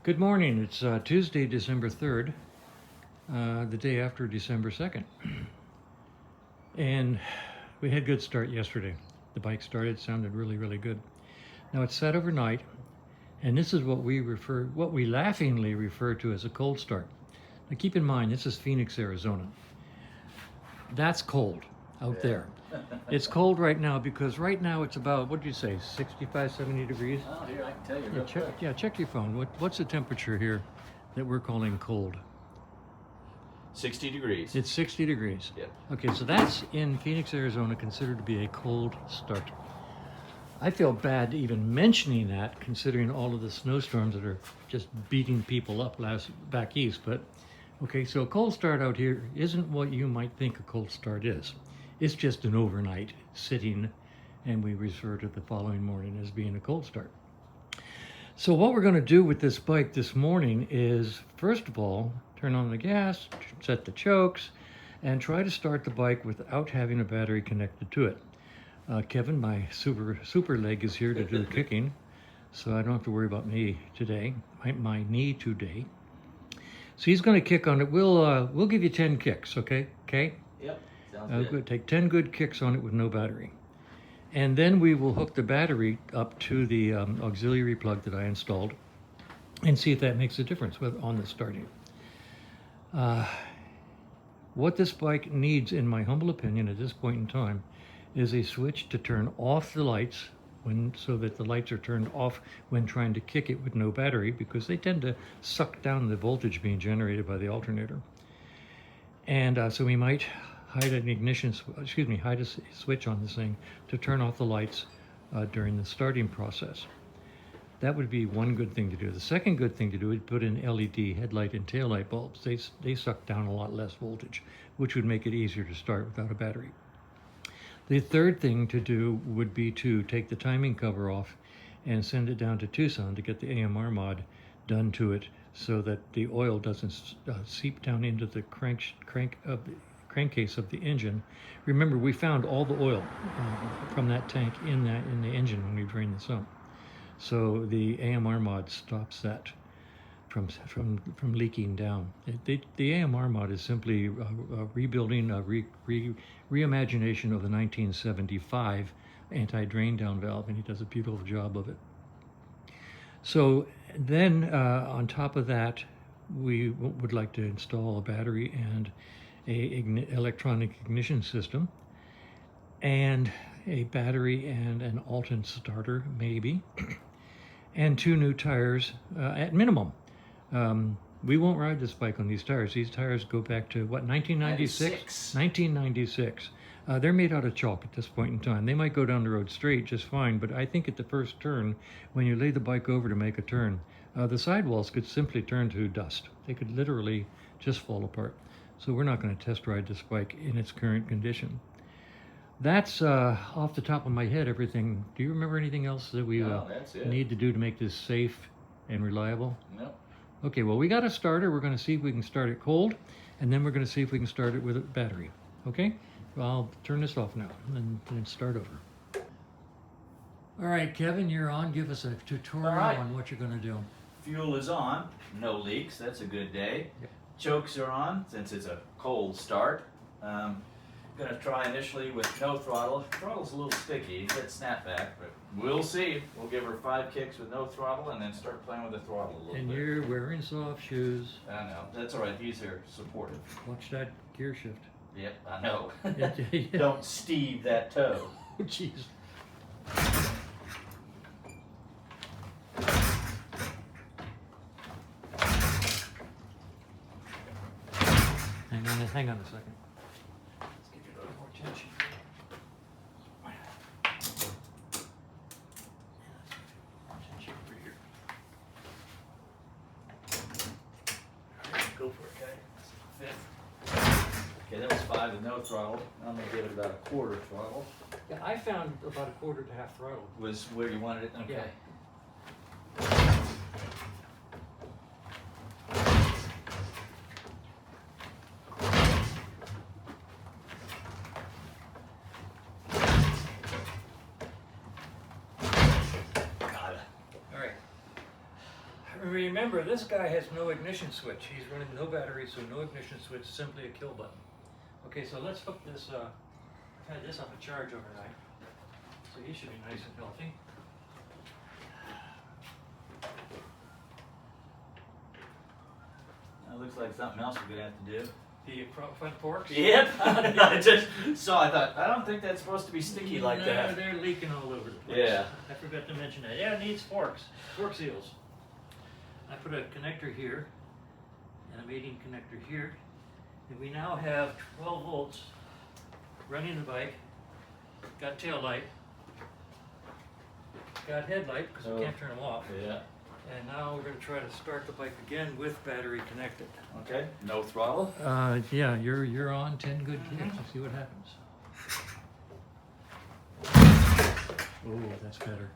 Good morning. It's Tuesday, December 3rd, the day after December 2nd. And we had a good start yesterday. The bike started, sounded really, really good. Now it sat overnight, and this is what we laughingly refer to as a cold start. Now keep in mind, this is Phoenix, Arizona. That's cold out there. It's cold right now because right now it's about, what did you say, 65, 70 degrees? Oh, here, I can tell you real quick. Check your phone. What's the temperature here that we're calling cold? 60 degrees. It's 60 degrees. Yep. Okay, so that's in Phoenix, Arizona, considered to be a cold start. I feel bad even mentioning that, considering all of the snowstorms that are just beating people up back east. But okay, so a cold start out here isn't what you might think a cold start is. It's just an overnight sitting, and we refer to the following morning as being a cold start. So what we're going to do with this bike this morning is, first of all, turn on the gas, set the chokes, and try to start the bike without having a battery connected to it. Kevin, my super leg, is here to do the kicking, so I don't have to worry about me today, my knee today. So he's going to kick on it. We'll give you 10 kicks, okay? Okay? Yep, sounds We're good. going to take 10 good kicks on it with no battery. And then we will hook the battery up to the auxiliary plug that I installed and see if that makes a difference on the starting. What this bike needs, in my humble opinion, at this point in time, is a switch to turn off the lights so that the lights are turned off when trying to kick it with no battery, because they tend to suck down the voltage being generated by the alternator. And so we might hide a switch on this thing to turn off the lights during the starting process. That would be one good thing to do. The second good thing to do is put in LED headlight and taillight bulbs. They suck down a lot less voltage, which would make it easier to start without a battery. The third thing to do would be to take the timing cover off and send it down to Tucson to get the AMR mod done to it, so that the oil doesn't seep down into the crankcase of the engine. Remember, we found all the oil from that tank in the engine when we drained this out. So the AMR mod stops that from leaking down. The AMR mod is simply a rebuilding, a reimagination of the 1975 anti-drain down valve, and he does a beautiful job of it. So then on top of that, we would like to install a battery and a electronic ignition system, and a battery and an Alton starter, maybe, and 2 new tires at minimum. We won't ride this bike on these tires. These tires go back to, what, 1996? 1996. They're made out of chalk at this point in time. They might go down the road straight just fine, but I think at the first turn, when you lay the bike over to make a turn, the sidewalls could simply turn to dust. They could literally just fall apart. So we're not going to test ride this bike in its current condition. That's off the top of my head, everything. Do you remember anything else that we need to do to make this safe and reliable? Nope. Okay, well, we got a starter. We're going to see if we can start it cold, and then we're going to see if we can start it with a battery. Okay? Well, I'll turn this off now and then start over. All right, Kevin, you're on. Give us a tutorial on what you're going to do. Fuel is on. No leaks. That's a good day. Yep. Chokes are on since it's a cold start. Going to try initially with no throttle. Throttle's a little sticky. It's got snapback, but we'll see. We'll give her 5 kicks with no throttle and then start playing with the throttle a little bit. And you're wearing soft shoes. I know. That's all right. These are supportive. Watch that gear shift. Yep, I know. Yeah. Don't Steve that toe. Jeez. Hang on a second. Let's give you a little more attention. Attention over here. Go for it, okay? That's 5th. Okay, that was 5 with no throttle. I'm going to give it about a quarter throttle. Yeah, I found about a quarter to half throttle. Was where you wanted it? Okay. Yeah. remember, this guy has no ignition switch. He's running no battery, so no ignition switch, simply a kill button. Okay, so let's hook this, I've had this on a charge overnight, so he should be nice and healthy. That looks like something else we're gonna have to do. The front forks? Yep. I just saw. I thought I don't think that's supposed to be sticky like No, that. they're leaking all over the place. Yeah. I forgot to mention that. Yeah, it needs forks. Fork seals. I put a connector here and a mating connector here. And we now have 12 volts running the bike. Got tail light. Got headlight because we can't turn them off. Yeah. And now we're going to try to start the bike again with battery connected. Okay. No throttle. Yeah, you're on 10 good kicks. Let's see what happens. Oh, that's better.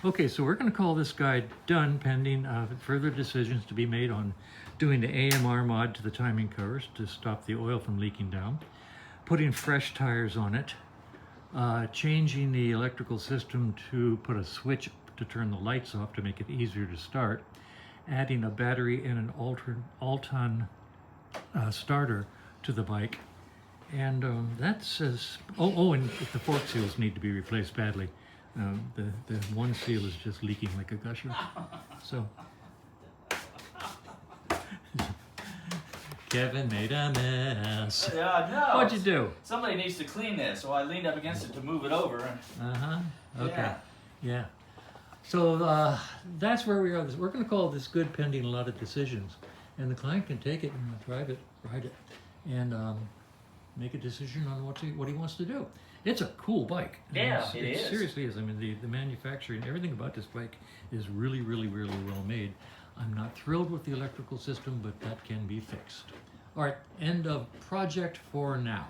Okay, so we're going to call this guide done pending further decisions to be made on doing the AMR mod to the timing covers to stop the oil from leaking down, putting fresh tires on it, changing the electrical system to put a switch to turn the lights off to make it easier to start, adding a battery and an Alton starter to the bike. And that says, and the fork seals need to be replaced badly. The one seal is just leaking like a gusher. So Kevin made a mess. No. What'd you do? Somebody needs to clean this, so I leaned up against it to move it over. Okay. Yeah. So that's where we are. We're going to call this good pending a lot of decisions, and the client can take it and drive it, ride it, and make a decision on what he wants to do. It's a cool bike. Yeah, it is. Seriously is. I mean, the manufacturing, everything about this bike is really, really, really well made. I'm not thrilled with the electrical system, but that can be fixed. All right, end of project for now.